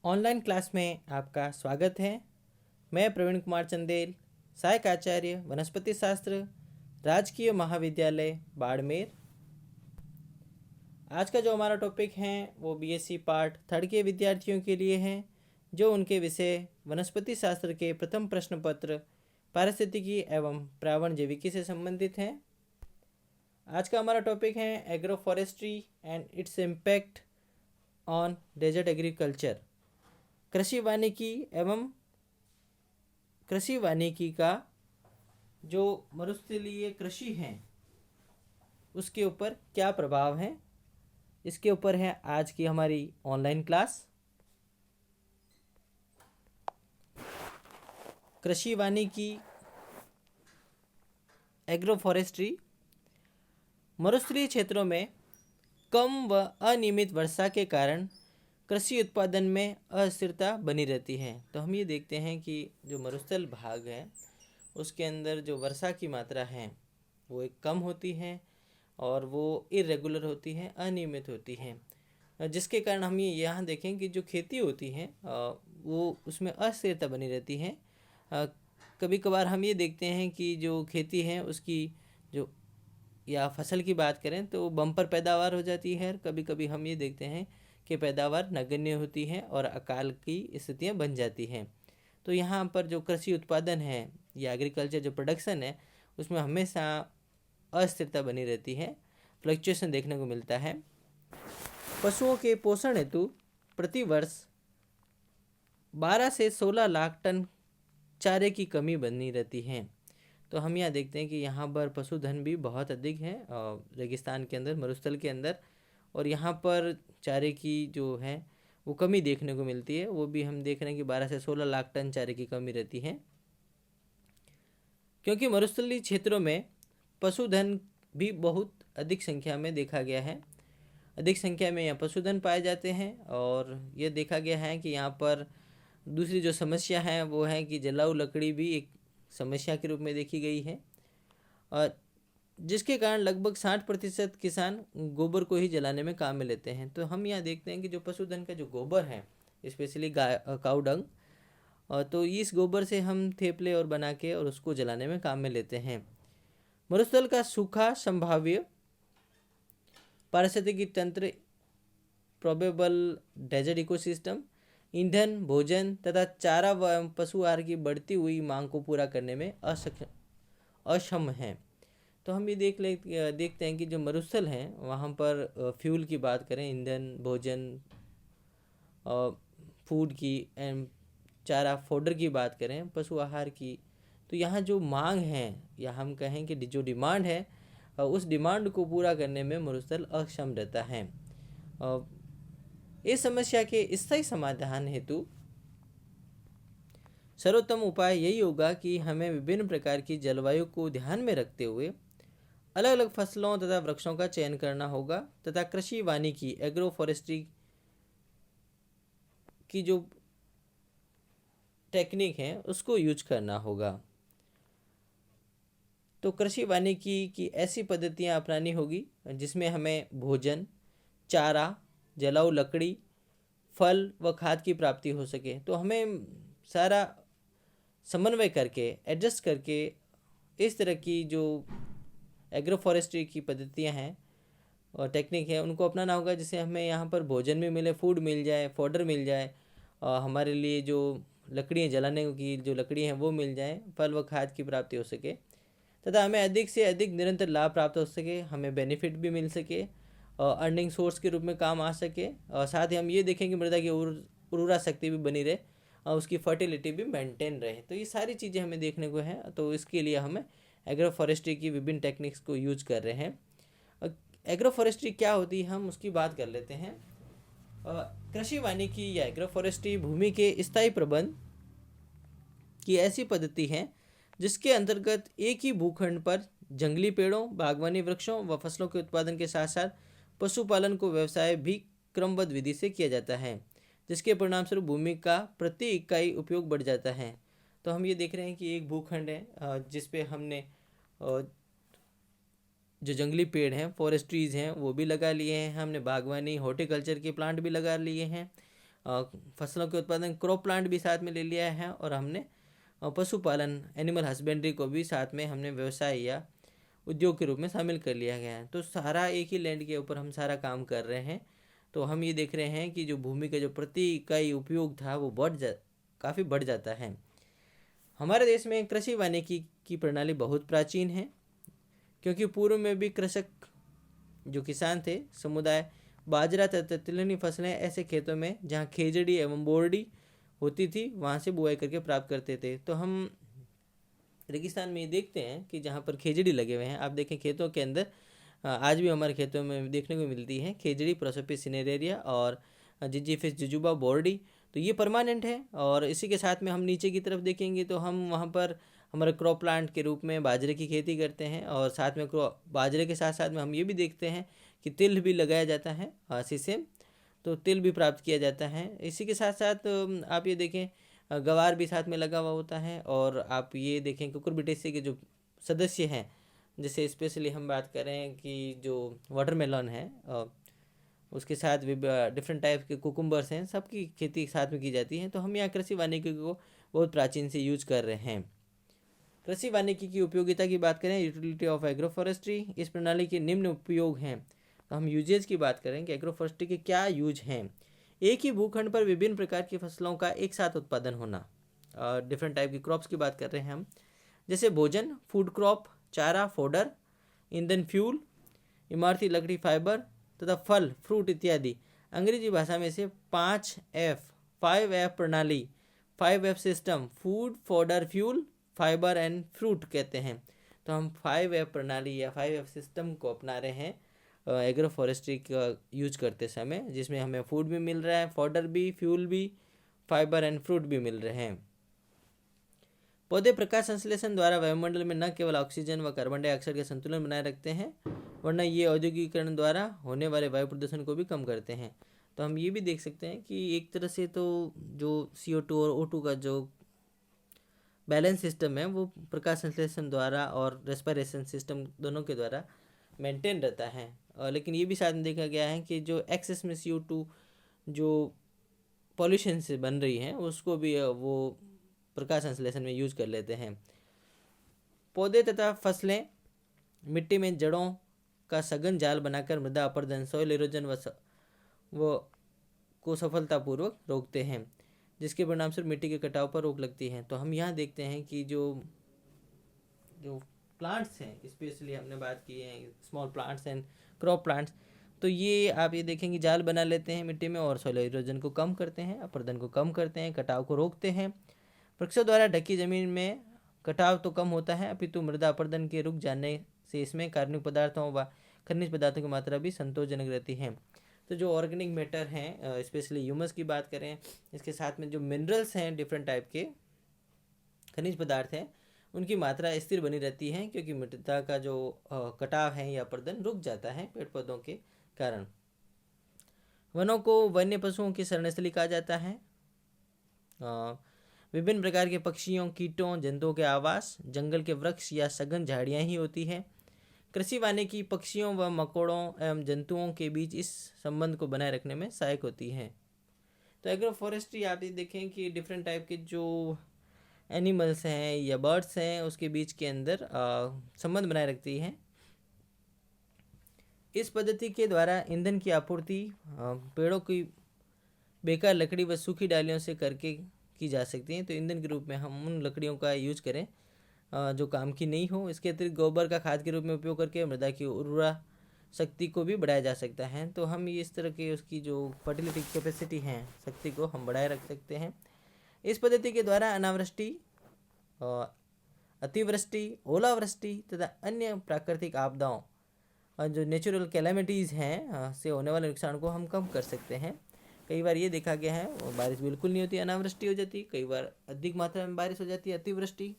Online class में आपका स्वागत है। मैं प्रवीण कुमार चंदेल, सहायक आचार्य वनस्पति शास्त्र, राजकीय महाविद्यालय बाड़मेर। आज का जो हमारा टॉपिक है वो बीएससी पार्ट थर्ड के विद्यार्थियों के लिए है, जो उनके विषय वनस्पति शास्त्र के प्रथम प्रश्न पत्र पारिस्थितिकी एवं पर्यावरण जैविकी से संबंधित है। आज का हमारा टॉपिक है agro forestry and its impact on desert agriculture. कृषि वानिकी एवं कृषि वानिकी का जो मरुस्थलीय कृषि है उसके ऊपर क्या प्रभाव है, इसके ऊपर है आज की हमारी ऑनलाइन क्लास। कृषि वानिकी एग्रो फॉरेस्ट्री मरुस्थलीय क्षेत्रों में कम व अनियमित वर्षा के कारण कृषि उत्पादन में अस्थिरता बनी रहती है। तो हम ये देखते हैं कि जो मरुस्थल भाग है उसके अंदर जो वर्षा की मात्रा है वो एक कम होती है और वो इरेगुलर होती है, अनियमित होती है, जिसके कारण हम ये यहाँ देखें कि जो खेती होती है वो उसमें अस्थिरता बनी रहती है। कभी कभार हम ये देखते हैं कि जो खेती है उसकी जो या फसल की बात करें तो बम्पर पैदावार हो जाती है। कभी कभी हम ये देखते हैं कि पैदावार नगण्य होती है और अकाल की स्थितियाँ बन जाती हैं। तो यहाँ पर जो कृषि उत्पादन है या एग्रीकल्चर जो प्रोडक्शन है उसमें हमेशा अस्थिरता बनी रहती है, फ्लक्चुएशन देखने को मिलता है। पशुओं के पोषण हेतु प्रति वर्ष 12 से 16 लाख टन चारे की कमी बनी रहती है। तो हम यहाँ देखते हैं कि यहाँ पर पशुधन भी बहुत अधिक है रेगिस्तान के अंदर, मरुस्थल के अंदर, और यहाँ पर चारे की जो है वो कमी देखने को मिलती है। वो भी हम देख रहे हैं कि 12 से 16 लाख टन चारे की कमी रहती है, क्योंकि मरुस्थलीय क्षेत्रों में पशुधन भी बहुत अधिक संख्या में देखा गया है। अधिक संख्या में यहाँ पशुधन पाए जाते हैं और ये देखा गया है कि यहाँ पर दूसरी जो समस्या है वो है कि जलाऊ लकड़ी भी एक समस्या के रूप में देखी गई है, और जिसके कारण लगभग 60% किसान गोबर को ही जलाने में काम में लेते हैं। तो हम यहाँ देखते हैं कि जो पशुधन का जो गोबर है, स्पेशली गाय काऊ डंग, तो इस गोबर से हम थेपले और बना के और उसको जलाने में काम में लेते हैं। मरुस्थल का सूखा संभाव्य पारिस्थितिकी तंत्र, प्रोबेबल डेजर्ट इकोसिस्टम, ईंधन, भोजन तथा चारा व पशु आहार की बढ़ती हुई मांग को पूरा करने में अक्षम है। तो हम ये देखते हैं कि जो मरुस्थल हैं वहाँ पर फ्यूल की बात करें, ईंधन, भोजन, फूड की एंड चारा फोडर की बात करें, पशु आहार की, तो यहाँ जो मांग है या हम कहें कि जो डिमांड है उस डिमांड को पूरा करने में मरुस्थल अक्षम रहता है। इस समस्या के स्थायी समाधान हेतु सर्वोत्तम उपाय यही होगा कि हमें विभिन्न प्रकार की जलवायु को ध्यान में रखते हुए अलग अलग फसलों तथा वृक्षों का चयन करना होगा तथा कृषि वानिकी एग्रो फॉरेस्ट्री की जो टेक्निक है उसको यूज करना होगा। तो कृषि वानिकी की ऐसी पद्धतियाँ अपनानी होगी जिसमें हमें भोजन, चारा, जलाऊ लकड़ी, फल व खाद की प्राप्ति हो सके। तो हमें सारा समन्वय करके, एडजस्ट करके इस तरह की जो एग्रो फॉरेस्ट्री की पद्धतियाँ हैं और टेक्निक है उनको अपनाना होगा, जिससे हमें यहाँ पर भोजन भी मिले, फूड मिल जाए, फॉडर मिल जाए, और हमारे लिए जो लकड़ियाँ जलाने की जो लकड़ी हैं वो मिल जाए, फल व खाद की प्राप्ति हो सके तथा हमें अधिक से अधिक निरंतर लाभ प्राप्त हो सके, हमें बेनिफिट भी मिल सके, अर्निंग सोर्स के रूप में काम आ सके, और साथ ही हम ये देखें कि मृदा की उर्वरा शक्ति भी बनी रहे और उसकी फर्टिलिटी भी मेंटेन रहे। तो ये सारी चीज़ें हमें देखने को हैं। तो इसके लिए हमें एग्रो फॉरेस्ट्री की विभिन्न टेक्निक्स को यूज कर रहे हैं। एग्रो फॉरेस्ट्री क्या होती है हम उसकी बात कर लेते हैं। कृषि वानिकी या एग्रो फॉरेस्ट्री भूमि के स्थायी प्रबंध की ऐसी पद्धति है जिसके अंतर्गत एक ही भूखंड पर जंगली पेड़ों, बागवानी वृक्षों व फसलों के उत्पादन के साथ साथ पशुपालन को व्यवसाय भी क्रमबद्ध विधि से किया जाता है, जिसके परिणाम स्वरूप भूमि का प्रति इकाई उपयोग बढ़ जाता है। तो हम ये देख रहे हैं कि एक भूखंड है जिसपे हमने जो जंगली पेड़ हैं, फॉरेस्ट ट्रीज हैं, वो भी लगा लिए हैं, हमने बागवानी, हॉर्टिकल्चर के प्लांट भी लगा लिए हैं, फसलों के उत्पादन क्रॉप प्लांट भी साथ में ले लिया है, और हमने पशुपालन एनिमल हस्बेंड्री को भी साथ में हमने व्यवसाय या उद्योग के रूप में शामिल कर लिया गया है। तो सारा एक ही लैंड के ऊपर हम सारा काम कर रहे हैं। तो हम ये देख रहे हैं कि जो भूमि का जो प्रति इकाई उपयोग था वो काफ़ी बढ़ जाता है। हमारे देश में कृषि वानिकी की प्रणाली बहुत प्राचीन है, क्योंकि पूर्व में भी कृषक जो किसान थे समुदाय बाजरा तथा तिलहनी फसलें ऐसे खेतों में जहाँ खेजड़ी एवं बोरडी होती थी वहाँ से बुआई करके प्राप्त करते थे। तो हम रेगिस्तान में ये देखते हैं कि जहाँ पर खेजड़ी लगे हुए हैं, आप देखें खेतों के अंदर आज भी हमारे खेतों में देखने को मिलती है खेजड़ी, प्रोसोपिस सिनेरेरिया और जिंजीफिस जुजुबा बोर्डी। तो ये परमानेंट है। और इसी के साथ में हम नीचे की तरफ देखेंगे तो हम वहाँ पर हमारे क्रॉप प्लांट के रूप में बाजरे की खेती करते हैं, और साथ में बाजरे के साथ साथ में हम ये भी देखते हैं कि तिल भी लगाया जाता है सीसेम, तो तिल भी प्राप्त किया जाता है। इसी के साथ साथ आप ये देखें गवार भी साथ में लगा हुआ होता है। और आप ये देखें कुकुरबिटेसी के जो सदस्य हैं, जैसे स्पेशली हम बात करें कि जो वाटरमेलन है उसके साथ भी डिफरेंट टाइप के कुकुम्बर्स हैं, सबकी खेती साथ में की जाती है। तो हम यहाँ कृषि वानिकी को बहुत प्राचीन से यूज कर रहे हैं। कृषि वानिकी की उपयोगिता की बात करें, यूटिलिटी ऑफ एग्रो फॉरेस्ट्री, इस प्रणाली के निम्न उपयोग हैं। तो हम यूजेज की बात करें कि एग्रो फॉरेस्ट्री के क्या यूज हैं। एक ही भूखंड पर विभिन्न प्रकार की फसलों का एक साथ उत्पादन होना, डिफरेंट टाइप की क्रॉप्स की बात कर रहे हैं हम, जैसे भोजन फूड क्रॉप, चारा फोडर, ईंधन फ्यूल, इमारती लकड़ी फाइबर तथा फल फ्रूट इत्यादि। अंग्रेजी भाषा में से 5F प्रणाली, 5F system, food fodder fuel fibre and fruit कहते हैं। तो हम 5F प्रणाली या 5F सिस्टम को अपना रहे हैं एग्रो फॉरेस्ट्री का यूज करते समय, जिसमें हमें फूड भी मिल रहा है, फोडर भी, फ्यूल भी, फाइबर एंड फ्रूट भी मिल रहे हैं। पौधे प्रकाश संश्लेषण द्वारा वायुमंडल में न केवल ऑक्सीजन व कार्बन डाइऑक्साइड का संतुलन बनाए रखते हैं, वरना ये औद्योगिकीकरण द्वारा होने वाले वायु प्रदूषण को भी कम करते हैं। तो हम ये भी देख सकते हैं कि एक तरह से तो जो CO2 और O2 का जो बैलेंस सिस्टम है वो प्रकाश संश्लेषण द्वारा और रेस्पिरेशन सिस्टम दोनों के द्वारा मेंटेन रहता है। लेकिन ये भी साथ में देखा गया है कि जो एक्सेस में CO2 जो पॉल्यूशन से बन रही है उसको भी वो प्रकाश संश्लेषण में यूज कर लेते हैं। पौधे तथा फसलें मिट्टी में जड़ों का सघन जाल बनाकर मृदा अपरदन, सॉइल इरोजन व को सफलतापूर्वक रोकते हैं, जिसके परिणाम से मिट्टी के कटाव पर रोक लगती है। तो हम यहाँ देखते हैं कि जो प्लांट्स हैं, स्पेशली हमने बात की है small plants and crop plants, तो ये आप ये देखेंगे जाल बना लेते हैं मिट्टी में और सॉइल इरोजन को कम करते हैं, अपरदन को कम करते हैं, कटाव को रोकते हैं। वृक्षों द्वारा ढकी जमीन में कटाव तो कम होता है, अपितु मृदा अपरदन के रुक जाने से इसमें कार्बनिक पदार्थों व खनिज पदार्थों की मात्रा भी संतोषजनक रहती है। तो जो ऑर्गेनिक मैटर हैं, स्पेशली ह्यूमस की बात करें, इसके साथ में जो मिनरल्स हैं, डिफरेंट टाइप के खनिज पदार्थ हैं, उनकी मात्रा स्थिर बनी रहती है, क्योंकि मृदा का जो कटाव है या अपरदन रुक जाता है पेड़ पौधों के कारण। वनों को वन्य पशुओं की शरणस्थली कहा जाता है। विभिन्न प्रकार के पक्षियों, कीटों, जंतुओं के आवास जंगल के वृक्ष या सघन झाड़ियाँ ही होती है। कृषि वानिकी पक्षियों व मकोड़ों एवं जंतुओं के बीच इस संबंध को बनाए रखने में सहायक होती है। तो एग्रो फॉरेस्ट्री आप ये देखें कि डिफरेंट टाइप के जो एनिमल्स हैं या बर्ड्स हैं उसके बीच के अंदर संबंध बनाए रखती है। इस पद्धति के द्वारा ईंधन की आपूर्ति पेड़ों की बेकार लकड़ी व सूखी डालियों से करके की जा सकती है। तो ईंधन के रूप में हम उन लकड़ियों का यूज करें जो काम की नहीं हो। इसके अतिरिक्त गोबर का खाद के रूप में उपयोग करके मृदा की उर्वरा शक्ति को भी बढ़ाया जा सकता है। तो हम ये इस तरह के उसकी जो फर्टिलिटी कैपेसिटी है, शक्ति को हम बढ़ाए रख सकते हैं। इस पद्धति के द्वारा अनावृष्टि, अतिवृष्टि, ओलावृष्टि तथा अन्य प्राकृतिक आपदाओं और जो नेचुरल कैलेमिटीज़ हैं से होने वाले नुकसान को हम कम कर सकते हैं। कई बार ये देखा गया है बारिश बिल्कुल नहीं होती, अनावृष्टि हो जाती, कई बार अधिक मात्रा में बारिश हो जाती है, अतिवृष्टि,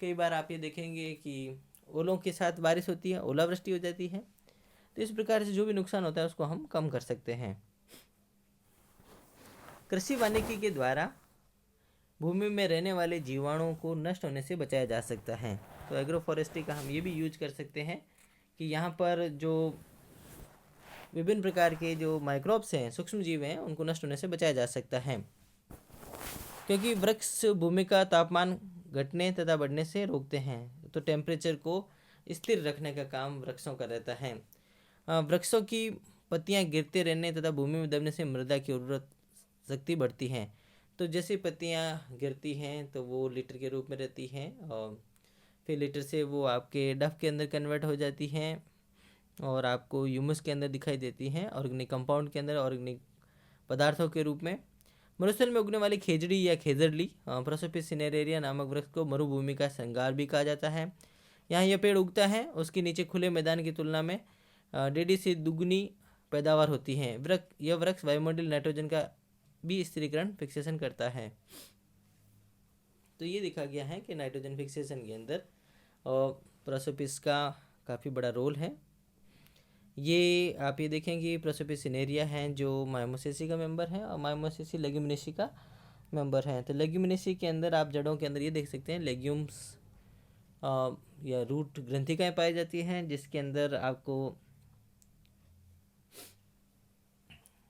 कई बार आप ये देखेंगे कि ओलों के साथ बारिश होती है, ओलावृष्टि हो जाती है। तो इस प्रकार से जो भी नुकसान होता है उसको हम कम कर सकते हैं। कृषि वानिकी के द्वारा भूमि में रहने वाले जीवाणुओं को नष्ट होने से बचाया जा सकता है। तो एग्रो फॉरेस्ट्री का हम ये भी यूज कर सकते हैं कि यहाँ पर जो विभिन्न प्रकार के जो माइक्रोब्स हैं, सूक्ष्म जीव हैं, उनको नष्ट होने से बचाया जा सकता है, क्योंकि वृक्ष भूमि का तापमान घटने तथा बढ़ने से रोकते हैं। तो टेम्परेचर को स्थिर रखने का काम वृक्षों का रहता है। वृक्षों की पत्तियां गिरते रहने तथा भूमि में दबने से मृदा की उर्वरक शक्ति बढ़ती है। तो जैसे पत्तियां गिरती हैं तो वो लीटर के रूप में रहती हैं, और फिर लीटर से वो आपके डफ के अंदर कन्वर्ट हो जाती हैं और आपको ह्यूमस के अंदर दिखाई देती हैं, ऑर्गेनिक कंपाउंड के अंदर, ऑर्गेनिक पदार्थों के रूप में। मरुस्थल में उगने वाली खेजड़ी या खेजड़ली प्रोसोपिस सिनेरेरिया नामक वृक्ष को मरुभूमि का श्रृंगार भी कहा जाता है। यहाँ यह पेड़ उगता है, उसके नीचे खुले मैदान की तुलना में 1.5 से दुगनी पैदावार होती है। यह वृक्ष वायुमंडलीय नाइट्रोजन का भी स्थिरीकरण फिक्सेशन करता है। तो ये देखा गया है कि नाइट्रोजन फिक्सेशन के अंदर प्रोसोपिस का काफ़ी बड़ा रोल है। ये आप ये देखेंगे प्रोसोपिस सिनेरिया हैं जो माइमोसेसी का मेंबर है, और माइमोसेसी लेग्यूमिनेसी का मेंबर है। तो लेग्यूमिनेसी के अंदर आप जड़ों के अंदर ये देख सकते हैं लेग्यूम्स या रूट ग्रंथिकाएं पाई जाती हैं, जिसके अंदर आपको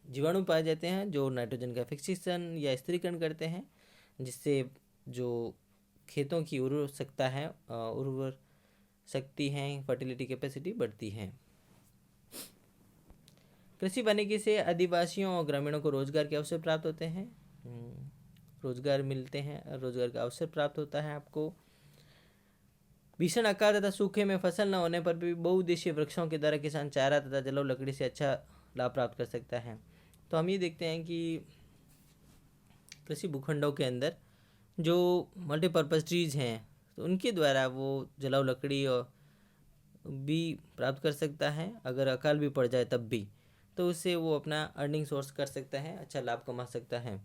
जीवाणु पाए जाते हैं जो नाइट्रोजन का फिक्सेशन या स्थिरीकरण करते हैं, जिससे जो खेतों की उर्वर शक्ति है, फर्टिलिटी कैपेसिटी बढ़ती है। कृषि वानिकी से आदिवासियों और ग्रामीणों को रोजगार के अवसर प्राप्त होते हैं, रोजगार मिलते हैं, रोजगार का अवसर प्राप्त होता है आपको। भीषण अकाल तथा सूखे में फसल न होने पर भी बहुउद्देशीय वृक्षों के द्वारा किसान चारा तथा जलाऊ लकड़ी से अच्छा लाभ प्राप्त कर सकता है। तो हम ये देखते हैं कि कृषि भूखंडों के अंदर जो मल्टीपर्पज़ ट्रीज हैं, तो उनके द्वारा वो जलाऊ लकड़ी और भी प्राप्त कर सकता है। अगर अकाल भी पड़ जाए तब भी, तो उससे वो अपना अर्निंग सोर्स कर सकता है, अच्छा लाभ कमा सकता है।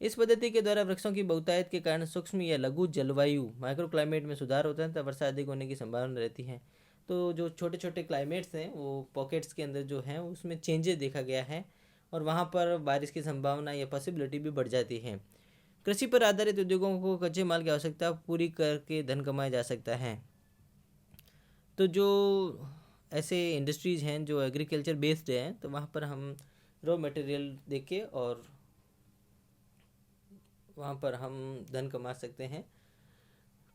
इस पद्धति के द्वारा वृक्षों की बहुतायत के कारण सूक्ष्म या लघु जलवायु माइक्रो क्लाइमेट में सुधार होता है तथा वर्षा अधिक होने की संभावना रहती है। तो जो छोटे छोटे क्लाइमेट्स हैं वो पॉकेट्स के अंदर जो हैं उसमें चेंजेस देखा गया है, और वहाँ पर बारिश की संभावना या पॉसिबिलिटी भी बढ़ जाती है। कृषि पर आधारित उद्योगों को कच्चे माल की आवश्यकता पूरी करके धन कमाया जा सकता है। तो जो ऐसे इंडस्ट्रीज हैं जो एग्रीकल्चर बेस्ड हैं, तो वहाँ पर हम रॉ मटेरियल देके और वहाँ पर हम धन कमा सकते हैं।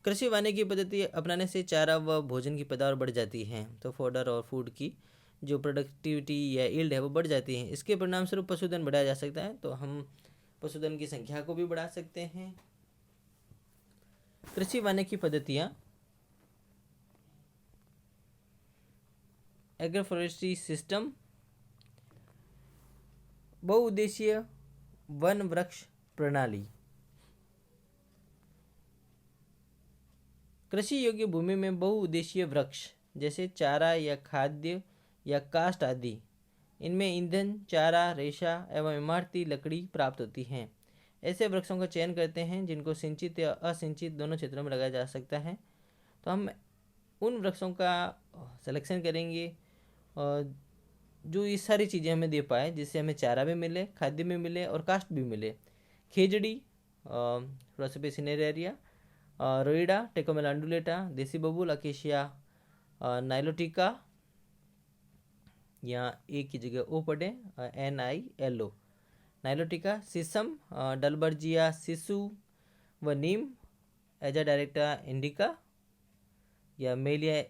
कृषि वानिकी पद्धति अपनाने से चारा व भोजन की पैदावार बढ़ जाती है, तो फॉडर और फूड की जो प्रोडक्टिविटी या यील्ड है वो बढ़ जाती है। इसके परिणाम स्वरूप पशुधन बढ़ाया जा सकता है, तो हम पशुधन की संख्या को भी बढ़ा सकते हैं। कृषि वानिकी पद्धतियाँ एग्रोफोरेस्ट्री सिस्टम, बहुउद्देशीय वन वृक्ष प्रणाली। कृषि योग्य भूमि में बहुउद्देशीय वृक्ष जैसे चारा या खाद्य या काष्ठ आदि, इनमें ईंधन, चारा, रेशा एवं इमारती लकड़ी प्राप्त होती हैं। ऐसे वृक्षों का चयन करते हैं जिनको सिंचित या असिंचित दोनों क्षेत्रों में लगाया जा सकता है। तो हम उन वृक्षों का सिलेक्शन करेंगे और जो ये सारी चीज़ें हमें दे पाए, जिससे हमें चारा भी मिले, खाद्य भी मिले और काष्ठ भी मिले। खेजड़ी, प्रोसोपिस सिनेरेरिया, रोइडा, टेकोमेला अंडुलेटा, देसी बबूल, अकेशिया नाइलोटिका, यहाँ ए की जगह ओ पढ़े, NILO, नाइलोटिका, सीसम, डलबर्जिया सिसु व नीम, एजा डायरेक्टा इंडिका या मेलिया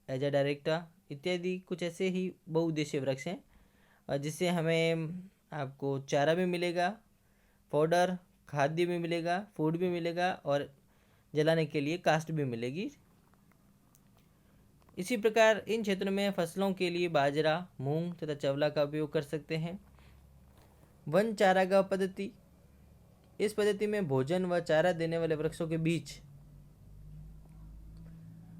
एजा डायरेक्टा इत्यादि कुछ ऐसे ही बहुउद्देशीय वृक्ष हैं, जिससे हमें आपको चारा भी मिलेगा, पाउडर, खाद्य भी मिलेगा, फूड भी मिलेगा और जलाने के लिए काष्ठ भी मिलेगी। इसी प्रकार इन क्षेत्रों में फसलों के लिए बाजरा, मूंग तथा चवला का उपयोग कर सकते हैं। वन चारागाह पद्धति, इस पद्धति में भोजन व चारा देने वाले वृक्षों के बीच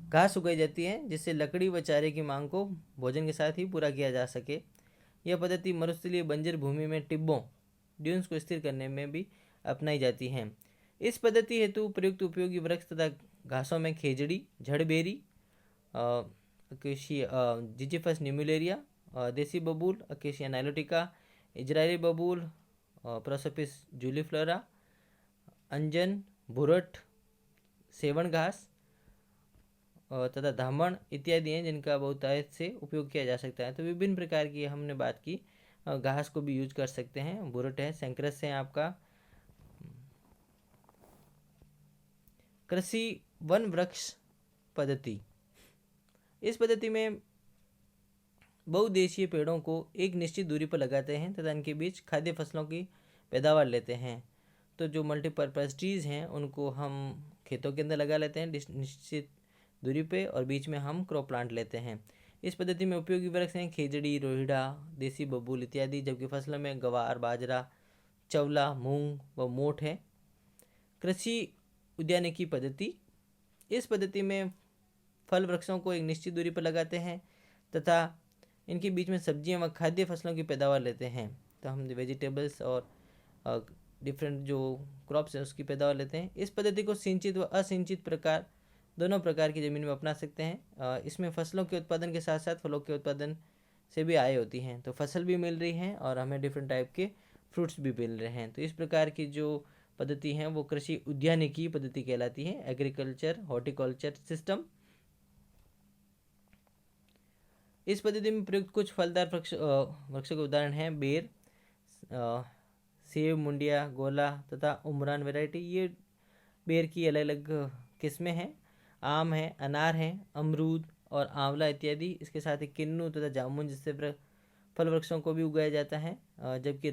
घास उगाई जाती है, जिससे लकड़ी व चारे की मांग को भोजन के साथ ही पूरा किया जा सके। यह पद्धति मरुस्थलीय बंजर भूमि में टिब्बों, ड्यून्स को स्थिर करने में भी अपनाई जाती है। इस पद्धति हेतु प्रयुक्त उपयोगी वृक्ष तथा घासों में खेजड़ी, झड़बेरी, अकेशिया जिजिफस न्यूमुलेरिया, देसी बबूल, अकेशिया नाइलोटिका, इजरायली बबूल, प्रोसोपिस जूलीफ्लोरा, अंजन, भुरट, सेवन घास तथा धामण इत्यादि हैं जिनका बहुतायत से उपयोग किया जा सकता है। तो विभिन्न प्रकार की हमने बात की, घास को भी यूज कर सकते हैं, बुरट है, सैंक्रस है आपका। कृषि वन वृक्ष पद्धति, इस पद्धति में बहुउद्देशीय पेड़ों को एक निश्चित दूरी पर लगाते हैं तथा इनके बीच खाद्य फसलों की पैदावार लेते हैं। तो जो मल्टीपर्पज़ ट्रीज़ हैं उनको हम खेतों के अंदर लगा लेते हैं निश्चित दूरी पे, और बीच में हम क्रॉप प्लांट लेते हैं। इस पद्धति में उपयोगी वृक्ष हैं खेजड़ी, रोहिड़ा, देसी बबूल इत्यादि, जबकि फसलों में गवार, बाजरा, चवला, मूंग व मोठ है। कृषि उद्यानिकी पद्धति, इस पद्धति में फल वृक्षों को एक निश्चित दूरी पर लगाते हैं तथा इनके बीच में सब्जियां व खाद्य फसलों की पैदावार लेते हैं। तो हम वेजिटेबल्स और डिफरेंट जो क्रॉप्स हैं उसकी पैदावार लेते हैं। इस पद्धति को सिंचित व असिंचित प्रकार दोनों प्रकार की ज़मीन में अपना सकते हैं। इसमें फसलों के उत्पादन के साथ साथ फलों के उत्पादन से भी आय होती हैं। तो फसल भी मिल रही है और हमें डिफरेंट टाइप के फ्रूट्स भी मिल रहे हैं। तो इस प्रकार की जो पद्धति हैं वो कृषि उद्यानिकी पद्धति कहलाती है, एग्रीकल्चर हॉर्टिकल्चर सिस्टम। इस पद्धति में प्रयुक्त कुछ फलदार वृक्षों के उदाहरण हैं बेर, सेब, मुंडिया, गोला तथा उमरान वैरायटी। ये बेर की अलग अलग किस्में हैं। आम है, अनार है, अमरूद और आंवला इत्यादि। इसके साथ ही किन्नू तथा जामुन जिससे फल वृक्षों को भी उगाया जाता है। जबकि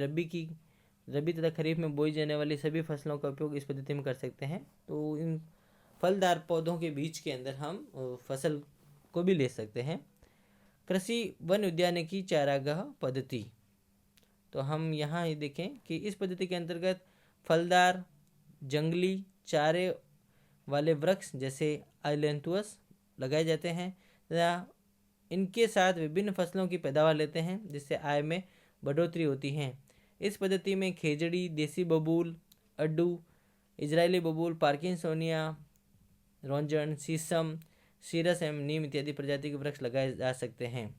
रबी तथा खरीफ में बोई जाने वाली सभी फसलों का उपयोग इस पद्धति में कर सकते हैं। तो इन फलदार पौधों के बीच के अंदर हम फसल को भी ले सकते हैं। कृषि वन उद्यानिकी चारागाह पद्धति, तो हम यहाँ ये देखें कि इस पद्धति के अंतर्गत फलदार जंगली चारे वाले वृक्ष जैसे आइलेंथुअस लगाए जाते हैं तथा इनके साथ विभिन्न फसलों की पैदावार लेते हैं जिससे आय में बढ़ोतरी होती है। इस पद्धति में खेजड़ी, देसी बबूल, अड्डू, इजरायली बबूल, पार्किंसोनिया, रोंजन, शीशम, सीरस एवं नीम इत्यादि प्रजाति के वृक्ष लगाए जा सकते हैं।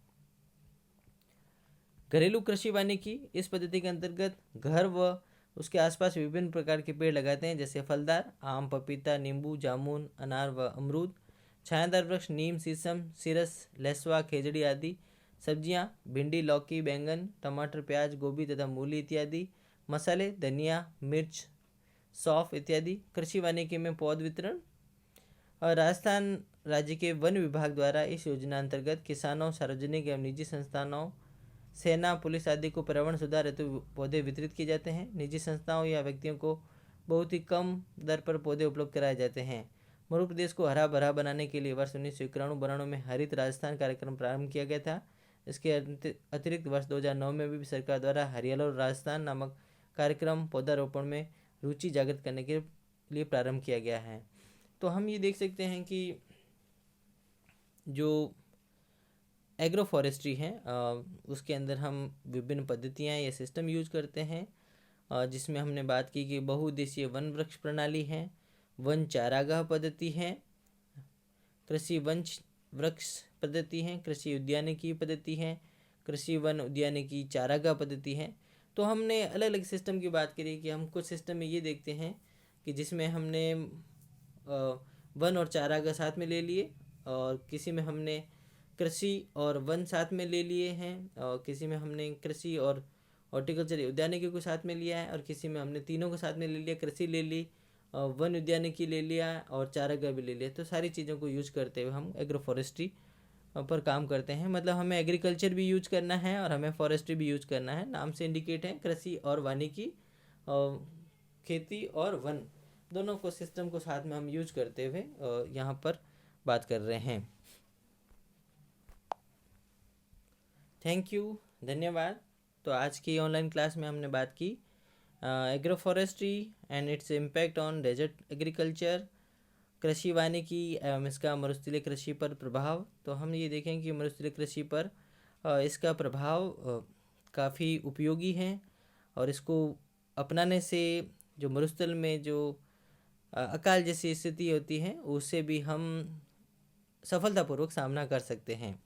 घरेलू कृषि वानिकी, इस पद्धति के अंतर्गत घर व उसके आसपास विभिन्न प्रकार के पेड़ लगाते हैं जैसे फलदार आम, पपीता, नींबू, जामुन, अनार व अमरूद। छायादार वृक्ष नीम, शीशम, सीरस, लेसवा, खेजड़ी आदि। सब्जियां भिंडी, लौकी, बैंगन, टमाटर, प्याज, गोभी तथा मूली इत्यादि। मसाले धनिया, मिर्च, सौंफ इत्यादि। कृषि वानिकी में पौध वितरण, और राजस्थान राज्य के वन विभाग द्वारा इस योजना अंतर्गत किसानों, सार्वजनिक एवं निजी संस्थानों, सेना, पुलिस आदि को पर्यावरण सुधार हेतु पौधे वितरित किए जाते हैं। निजी संस्थाओं या व्यक्तियों को बहुत ही कम दर पर पौधे उपलब्ध कराए जाते हैं। मरु प्रदेश को हरा भरा बनाने के लिए वर्ष 1991 में हरित राजस्थान कार्यक्रम प्रारंभ किया गया था। इसके अतिरिक्त वर्ष 2009 में भी सरकार द्वारा हरियाला राजस्थान नामक कार्यक्रम पौधारोपण में रुचि जागृत करने के लिए प्रारंभ किया गया है। तो हम ये देख सकते हैं कि जो एग्रो फॉरेस्ट्री है उसके अंदर हम विभिन्न पद्धतियाँ या सिस्टम यूज करते हैं, जिसमें हमने बात की कि बहुउद्देशीय वन वृक्ष प्रणाली है, वन चारागाह पद्धति है, कृषि वन वृक्ष पद्धति है, कृषि उद्यानिकी पद्धति है, कृषि वन उद्यानिकी चारागाह पद्धति है। तो हमने अलग अलग सिस्टम की बात करी कि हम कुछ सिस्टम में ये देखते हैं कि जिसमें हमने वन और चारागाह साथ में ले लिए, और किसी में हमने कृषि और वन साथ में ले लिए हैं, और किसी में हमने कृषि और हॉर्टिकल्चर उद्यानिकी को साथ में लिया है, और किसी में हमने तीनों को साथ में ले लिया, कृषि ले ली, वन उद्यानिकी ले लिया और चारागाह भी ले लिया। तो सारी चीज़ों को यूज करते हुए हम एग्रो फॉरेस्ट्री पर काम करते हैं। मतलब हमें एग्रीकल्चर भी यूज करना है और हमें फॉरेस्ट्री भी यूज करना है। नाम से इंडिकेट है कृषि और वानिकी, खेती और वन दोनों को सिस्टम को साथ में हम यूज करते हुए यहाँ पर बात कर रहे हैं। थैंक यू, धन्यवाद। तो आज की ऑनलाइन क्लास में हमने बात की agro forestry and its impact on desert agriculture, कृषि वानिकी एवं इसका मरुस्थलीय कृषि पर प्रभाव। तो हम ये देखें कि मरुस्थलीय कृषि पर इसका प्रभाव काफ़ी उपयोगी है, और इसको अपनाने से जो मरुस्थल में जो अकाल जैसी स्थिति होती है उससे भी हम सफलतापूर्वक सामना कर सकते हैं।